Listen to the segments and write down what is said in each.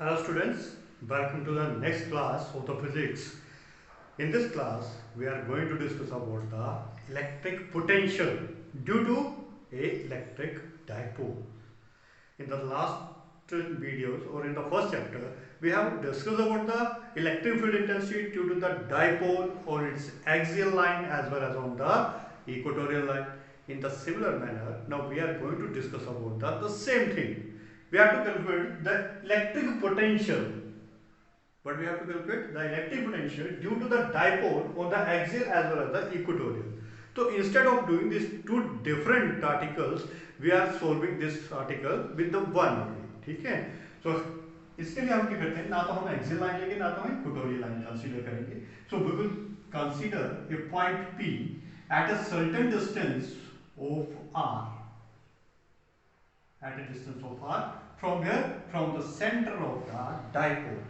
Hello students, welcome to the next class of the physics. In this class, we are going to discuss about the electric potential due to a electric dipole. In the last videos or in the first chapter, we have discussed about the electric field intensity due to the dipole on its axial line as well as on the equatorial line. In the similar manner, now we are going to discuss about the same thing. We have to calculate the electric potential, but we have to calculate the electric potential due to the dipole on the axial as well as the equatorial. So instead of doing these two different articles, we are solving this article with the one only. ठीक है? So इसके लिए हम क्या करते हैं, ना तो हम एक्सियल लाइन लेंगे ना तो हम इक्वेटोरियल लाइन कंसीडर करेंगे. So we will consider a point P at a certain distance of r, at a distance of r from where? From the center of the dipole.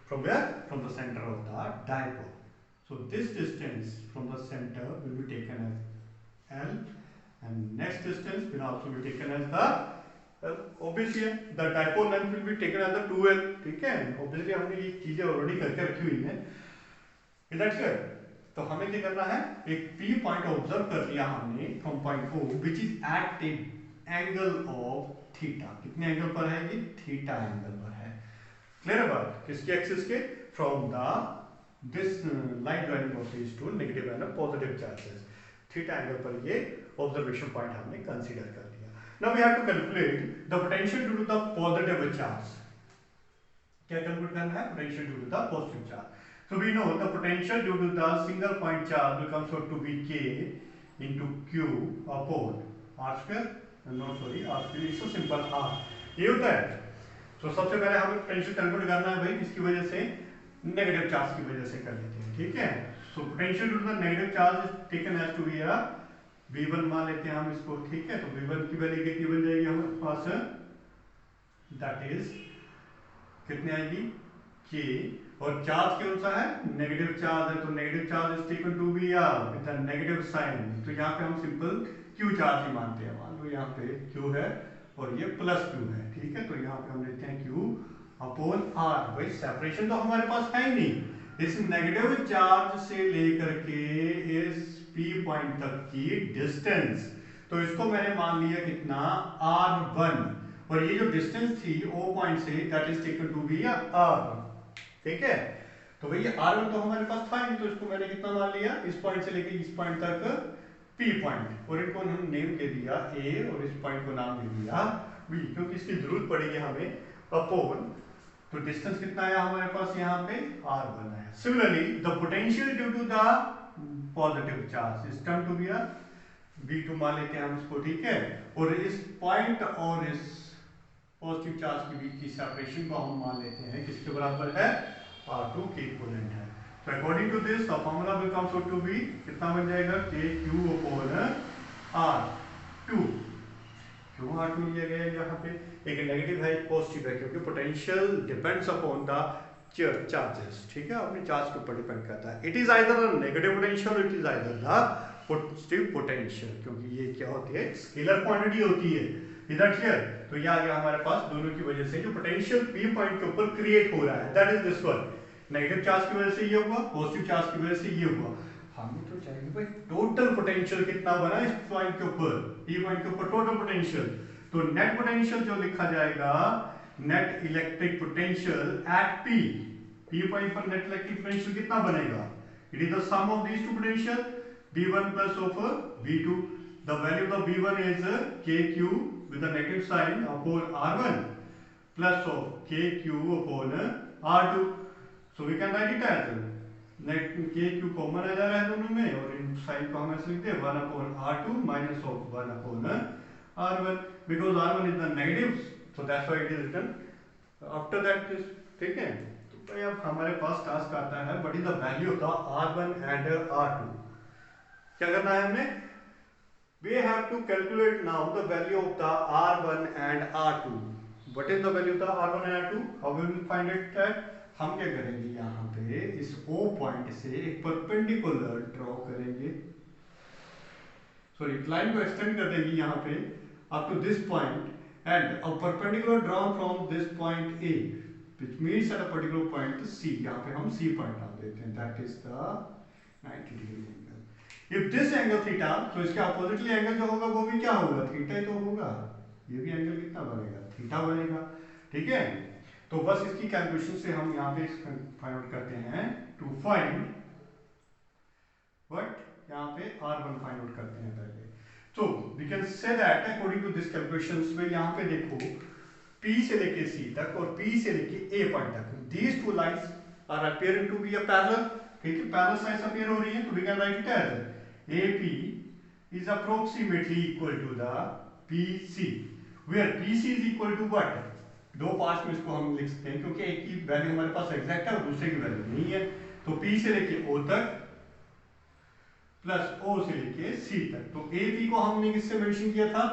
From where? From the center of the dipole. So this distance from the center will be taken as L, and next distance will also be taken as the obviously the dipole length will be taken as the 2L. ठीक है? Obviously हमने ये चीजें already करके रखी हुई हैं. Is that clear? तो हमें क्या करना है, एक P पॉइंट ऑब्जर्व कर लिया हमने from point O which is at a angle of theta. कितने एंगल पर है ये? थीटा एंगल पर है. क्लियर बात? किसके एक्सिस के? From the this line joining of this two negative and positive charges. Theta angle पर ये ऑब्जर्वेशन पॉइंट हमने कंसीडर कर लिया. Now we have to calculate the potential due to the positive charge. क्या calculate करना है? Potential due to the positive charge. So we know the potential due to the single point charge becomes out to be K into Q upon R square. No sorry, R square is so simple R. ये होता है. तो सबसे पहले हमें potential calculate करना है भाई, किसकी वजह से? नेगेटिव चार्ज की वजह से कर लेते हैं. ठीक है? So potential due to the negative charge is taken as to be V1 मान लेते हैं हम इसको. ठीक है? तो V1 की वैल्यू कितनी बन जाएगी हमारे पास? दैट इज कितनी आएगी? K. और चार्ज कौन सा है? नेगेटिव चार्ज है. तो negative charge is taken to be with the negative sign. तो यहाँ पे हम सिंपल Q चार्ज ही मानते हैं. मान लो यहाँ पे Q है और ये प्लस Q है. ठीक है? तो यहाँ पे हम लेते हैं Q अपॉन R. भाई सेपरेशन तो हमारे पास है ही नहीं. इस नेगेटिव चार्ज से लेकर के इस P पॉइंट तक की डिस्टेंस, तो इसको मैंने मान लिया कितना? R1. और ये जो डिस्टेंस थी O पॉइंट से, that is taken to be R. ठीक है? तो भैया R1 तो हमारे पास था नहीं, तो इसको मैंने कितना मान लिया? इस पॉइंट से लेके इस पॉइंट तक P पॉइंट, और इनको हम नेम दे दिया A और इस पॉइंट को नाम दे दिया B, क्योंकि इसकी जरूरत पड़ेगी हमें. अपॉन, तो डिस्टेंस कितना आया हमारे पास यहाँ पे? R1 आया. Similarly the potential due to the positive charge is term to be V2 मान लेते हैं हम इसको. ठीक है? और इस पॉइंट और इस पॉजिटिव चार्ज के बीच की सेपरेशन को हम मान लेते हैं किसके बराबर है? R2 के इक्विवेलेंट है. तो according to this the formula will comes out to be कितना बन जाएगा? KQ upon R2. क्यों R2 लिया गया है यहाँ पे? एक नेगेटिव है एक पॉजिटिव है, क्योंकि potential depends upon the charges. ठीक है? अपने चार्ज के ऊपर डिपेंड करता है. It is either the negative potential, it is either the positive potential, क्योंकि ये क्या होती है? स्केलर क्वांटिटी होती है. Is that clear? तो ये आ गया हमारे पास दोनों की वजह से जो पोटेंशियल P पॉइंट के ऊपर क्रिएट हो रहा है, that is this one. Negative charge की वजह से ये हुआ, पॉजिटिव चार्ज की वजह से ये हुआ. हमें तो चाहिए भाई टोटल पोटेंशियल कितना बना इस पॉइंट के ऊपर, P पॉइंट के ऊपर टोटल पोटेंशियल. तो नेट पोटेंशियल जो लिखा जाएगा, net electric potential at P point पर नेट इलेक्ट्रिक पोटेंशियल कितना बनेगा? It is the sum of these two potential V1 plus of V2. The value of V1 is KQ with a negative sign upon R1 plus of KQ upon R2. So we can write it as net KQ common आ जा रहा है दोनों में, और इन sign को हम ऐसे लिखते हैं 1 upon R2 minus of 1 upon R1, because R1 is the negative, so that's why it is written after that this. ठीक है? तो भाई अब हमारे पास टास्क आता है, what is the value of the R1 and R2? क्या करना है हमने? We have to calculate now the value of the R1 and R2. What is the value of the R1 and R2? How we will find it? हम क्या करेंगे? यहाँ पे इस O पॉइंट से एक परपेंडिकुलर ड्रॉ करेंगे. सॉरी, लाइन को एक्सटेंड कर देंगे यहाँ पे up to this point, and a perpendicular drawn from this point A which meets at a particular point C. यहाँ पे हम C पॉइंट डाल देते हैं, that is the 90 degree angle. If this angle theta, तो इसके अपोजिटली एंगल जो होगा वो भी क्या होगा, थीटा ही तो होगा. ये भी एंगल कितना बनेगा, थीटा बनेगा. ठीक है, तो बस इसकी कैलकुलेशन से हम यहाँ पे फाइंड आउट करते हैं टू फाइंड व्हाट, यहाँ पे R1 फाइंड आउट करते हैं पहले. तो we can say that according to this calculations में यहाँ पे देखो P से लेके C तक और P से लेके A पॉइंट तक, these two lines are appearing to be a parallel. ठीक है, पैरेलल लाइंस अपीयर हो रही है, तो we can write it as AP is approximately equal to the PC, where PC is equal to what, दो parts में इसको हम लिख सकते हैं क्योंकि एक की वैल्यू हमारे पास एग्जैक्ट है और दूसरे की वैल्यू नहीं है. तो P से लेके O तक प्लस O से लेके C तक. तो AP को हमने किससे मेंशन किया था,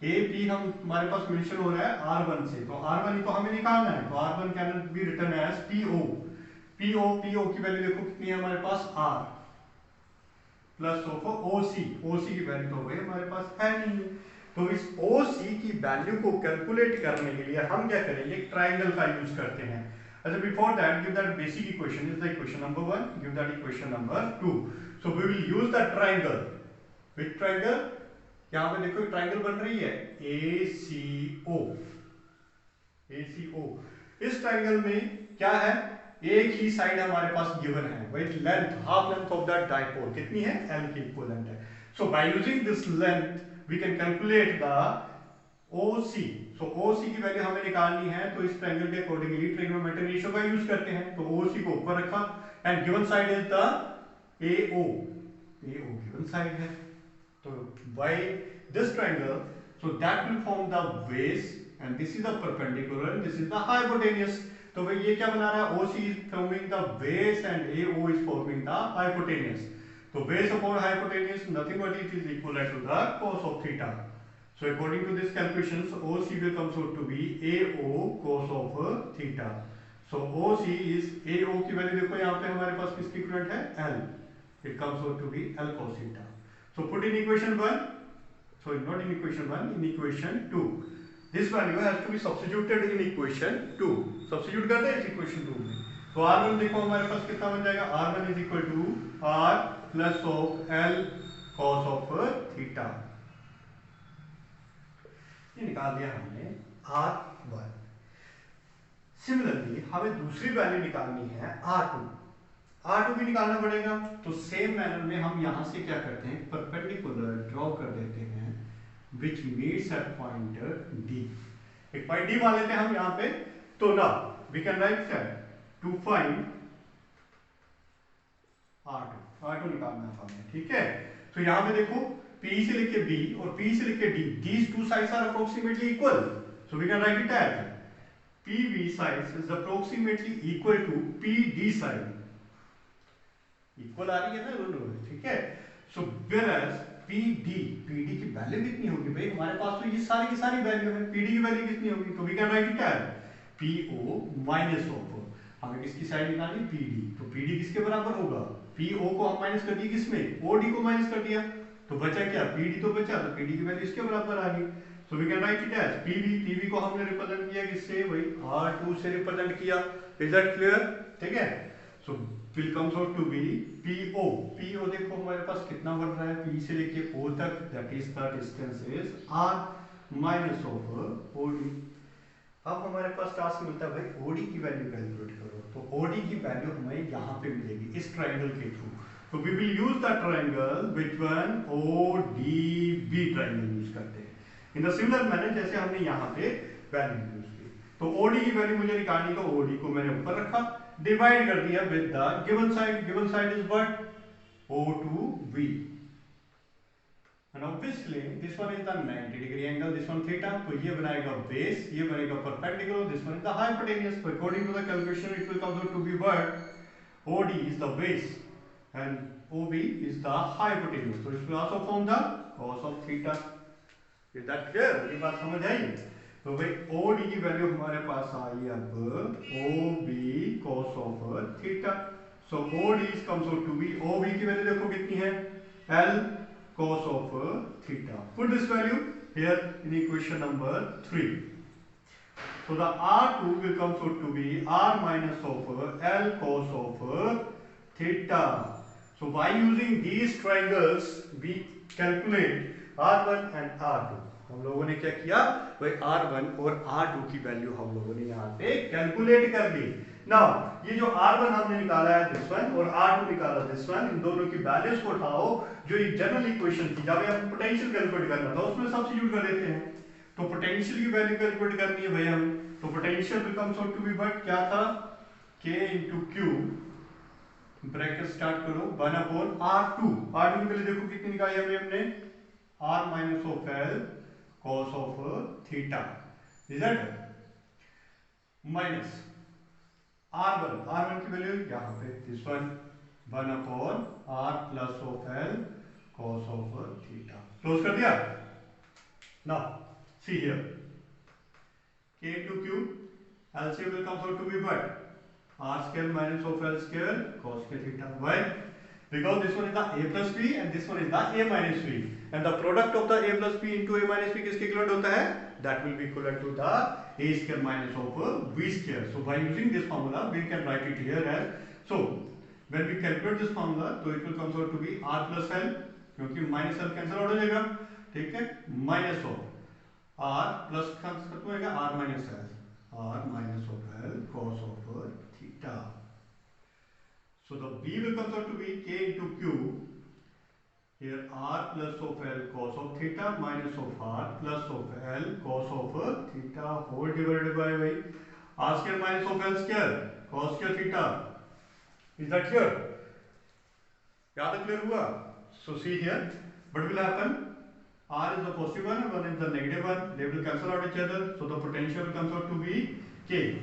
AP हम हमारे पास मेंशन हो रहा है R1 से, तो R1 ही तो हमें निकालना है. तो R1 can be written as PO. PO की वैल्यू देखो कितनी है हमारे पास, R प्लस ऑफ OC की वैल्यू तो भाई हमारे पास है नहीं. तो इस OC की वैल्यू को कैलकुलेट करने के लिए हम क्या करेंगे, एक ट्राइंगल का यूज करते हैं. अच्छा, before that give that basic equation is the equation number 1, give that equation number 2. So we will use the triangle. Which triangle, यहाँ पे देखो ट्राइंगल बन रही है ACO. इस ट्राइंगल में क्या है, एक ही साइड हमारे पास गिवन है, with length half length of the dipole कितनी है, L की इक्विवेलेंट है. So by using this length we can calculate the OC. So OC की वैल्यू हमें निकालनी है, तो इस ट्रायंगल के अकॉर्डिंगली ट्रिग्नोमेट्रिक रेशियो का यूज करते हैं. तो OC को ऊपर रखा and given side is the AO given side है. तो by this triangle, so that will form the base and this is the perpendicular and this is the hypotenuse. तो भाई ये क्या बना रहा है, OC is forming the base and AO is forming the hypotenuse. तो base upon hypotenuse nothing but it is equal to the cos of theta. So according to this calculations, OC will comes out to be AO cos of theta. So OC is AO की value देखो यहाँ पे हमारे पास किसकी equivalent है, L. It comes out to be L cos theta. So put in equation 1, sorry not in equation 1, in equation 2. This value has to be substituted in equation 2. Substitute करते हैं इस equation 2 में. तो R1 देखो हमारे पास कितना बन जाएगा, R1 is equal to R plus of L cos of theta. ये निकाल दिया हमने R1. Similarly हमें दूसरी वैल्यू निकालनी है R2. R2 भी निकालना पड़ेगा. तो सेम मैनर में हम यहां से क्या करते हैं, परपेंडिकुलर ड्रॉ कर देते हैं which meets at point D. एक पॉइंट D मान लेते हैं हम यहाँ पे. तो now we can write that to find R2 निकालना है हमें. ठीक है, तो यहाँ पे देखो P से लेके B और P से लेके D, these two sides are approximately equal. So we can write it as PB sides is approximately equal to PD side. Equal आ रही है ना दोनों. ठीक है, सो whereas PD की वैल्यू कितनी होगी भाई, हमारे पास तो ये सारी की सारी वैल्यू है. PD की वैल्यू कितनी होगी, तो we can write it as PO minus of, हमें किसकी साइड निकालनी, PD. तो PD किसके बराबर होगा, PO को हम माइनस कर दिए किसमें, OD को माइनस कर दिया. तो बचा क्या, PD तो बचा, तो PD की वैल्यू इसके बराबर आ गई. So we can write it as PB को हमने रिप्रेजेंट किया किससे भाई, R2 से रिप्रेजेंट किया. Is that clear. ठीक है, सो will comes out to be PO देखो हमारे पास कितना बढ़ रहा है, P से लेके O तक, that is the distance is R minus of OD. अब हमारे पास टास्क मिलता है भाई OD की वैल्यू कैलकुलेट करो. तो OD की वैल्यू हमें यहाँ पे मिलेगी इस ट्राइंगल के थ्रू. तो we will use the triangle which one ODB triangle use करते हैं in the similar manner जैसे हमने यहाँ पे वैल्यू यूज की. तो OD की वैल्यू मुझे निकालनी, तो OD को मैंने ऊपर रखा, डिवाइड कर दिया with the given side is what, O2B. And obviously this one is the 90 degree angle, this one theta. तो ये बनाएगा बेस, ये बनेगा perpendicular, this one is the hypotenuse. According to the calculation it will come out to be what, OD is the base and OB is the hypotenuse. तो it will also form the cos of theta. Is that clear, ये बात समझ आई. तो भाई OD की value हमारे पास आई अब OB cos of theta. So OD comes out to be, OB की वैल्यू देखो कितनी है, L cos of theta. Put this value here in equation number 3. So the R2 will come out to be R minus of L cos of theta. So by using these triangles, we calculate R1 and R2. हम लोगों ने क्या किया, भाई R1 और R2 की value हम लोगों ने यहाँ पे कैलकुलेट कर ली. नाउ ये जो R1 हमने निकाला है दिस वन और R2 निकाला दिस वन, इन दोनों की वैल्यूज को उठाओ. जो एक जनरल इक्वेशन थी जब हमें पोटेंशियल कैलकुलेट करना था उसमें सब्स्टिट्यूट कर देते हैं. तो पोटेंशियल की वैल्यू कैलकुलेट करनी है भाई हमें. तो potential becomes out to be but क्या था, K into Q bracket start करो 1 अपॉन R2. R2 के लिए देखो कितनी निकाली हमने R minus of L cos of theta, is that minus R1 की वैल्यू यहाँ पे this one 1 upon R plus of L cos of theta. Close कर दिया. Now see here, K into Q LCM will come out to be what, R square minus of L square cos के theta. Why? Because this one is the A plus B and this one is the A minus B, and the product of the A plus B into A minus B किसके equal होता है, that will be equivalent to the A square minus of B square. So by using this formula we can write it here as, so when we calculate this formula तो it will come out to be R plus L, क्योंकि minus L cancel out हो जाएगा, ठीक है, minus of R plus खत्म हो जाएगा R minus L, R minus of L cos of theta. So the B will come out to be K into Q, here R plus of L cos of theta minus of R plus of L cos of theta whole divided by R square minus of L square cos square theta. Is that clear? क्या तक clear हुआ? So see here, what will happen? R is the positive one and 1 is the negative one. They will cancel out each other. So the potential comes out to be K.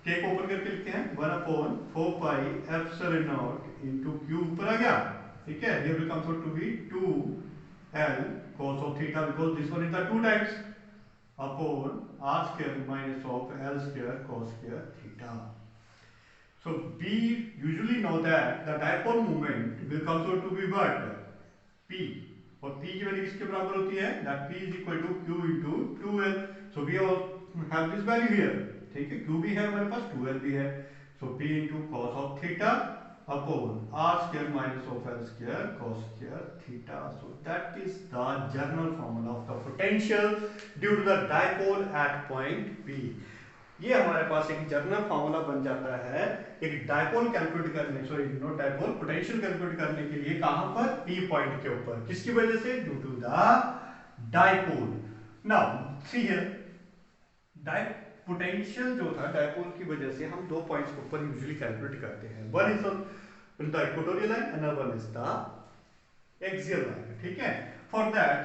K को ऊपर करके लिखते हैं 1 upon 4 pi epsilon not into Q ऊपर आ गया, ठीक है. Here will come out to be 2L cos of theta because this one is the 2 times upon R square minus of L square cos square theta. So we usually know that the dipole moment will come out to be what, P, और P की value किसके बराबर होती है, that P is equal to Q into 2L. So we all have this value here, ठीक है. Q भी है हमारे पास, 2L भी है. So P into cos of theta upon R square minus of L square cos square theta. So that is the general formula of the potential due to the dipole at point P. ये हमारे पास एक general formula बन जाता है एक dipole calculate करने, sorry not dipole, potential calculate करने के लिए. कहां पर, P पॉइंट के ऊपर. किसकी वजह से, due to the dipole. Now see here, potential जो था डायपोल की वजह से हम दो पॉइंट्स के ऊपर यूजुअली कैलकुलेट करते हैं. One is on the equatorial line and other one is the axial line, ठीक है. For that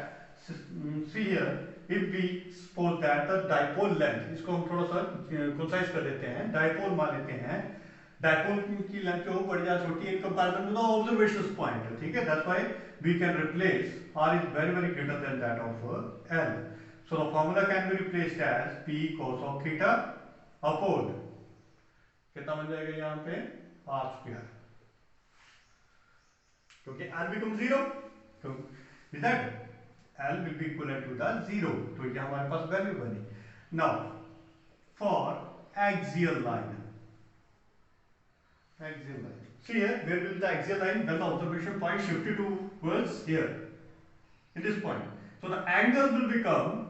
see here, if we suppose that the dipole length, इसको हम थोड़ा सा कंसाइज कर देते हैं, डायपोल मान लेते हैं, डायपोल की लेंथ जो बड़ी या छोटी है in comparison to the observation point, ठीक है. That's why we can replace R is very very greater than that of L. So the formula can be replaced as P cos of theta upon कितना बन जाएगा यहाँ पे, R square, क्योंकि L becomes 0, so is that L will be equivalent to the 0. तो ये हमारे पास value बनी. Now for axial line, see here, where will the axial line, when the observation point shifted towards here in this point, so the angle will become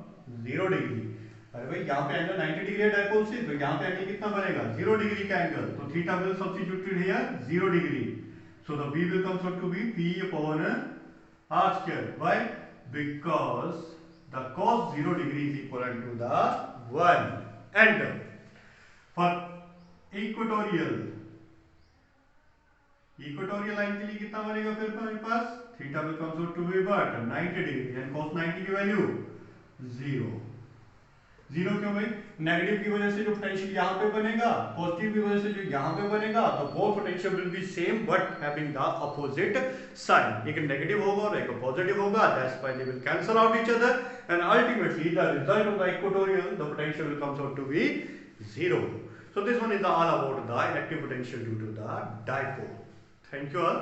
0 degree. अरे भाई यहाँ पे angle 90 degree है dipole से, तो यहाँ पे एंगल कितना बनेगा, 0 डिग्री का एंगल. तो theta will substituted here 0 degree. So the B will come out to be P upon R square. Why? Because the cos 0 degree is equivalent to the 1. And for equatorial line के लिए कितना बनेगा फिर हमारे पास, theta will come out to be what, 90 degree, and cos 90 की value 0. 0 क्यों भाई, नेगेटिव की वजह से जो पोटेंशियल यहाँ पे बनेगा, पॉजिटिव की वजह से जो यहाँ पे बनेगा, तो both potential will be same but having the opposite sign. एक नेगेटिव होगा और एक पॉजिटिव होगा, that's why they will cancel out each other and ultimately the result of the equatorial, the potential will comes out to be 0. So this one is all about the electric potential due to the dipole. Thank you all.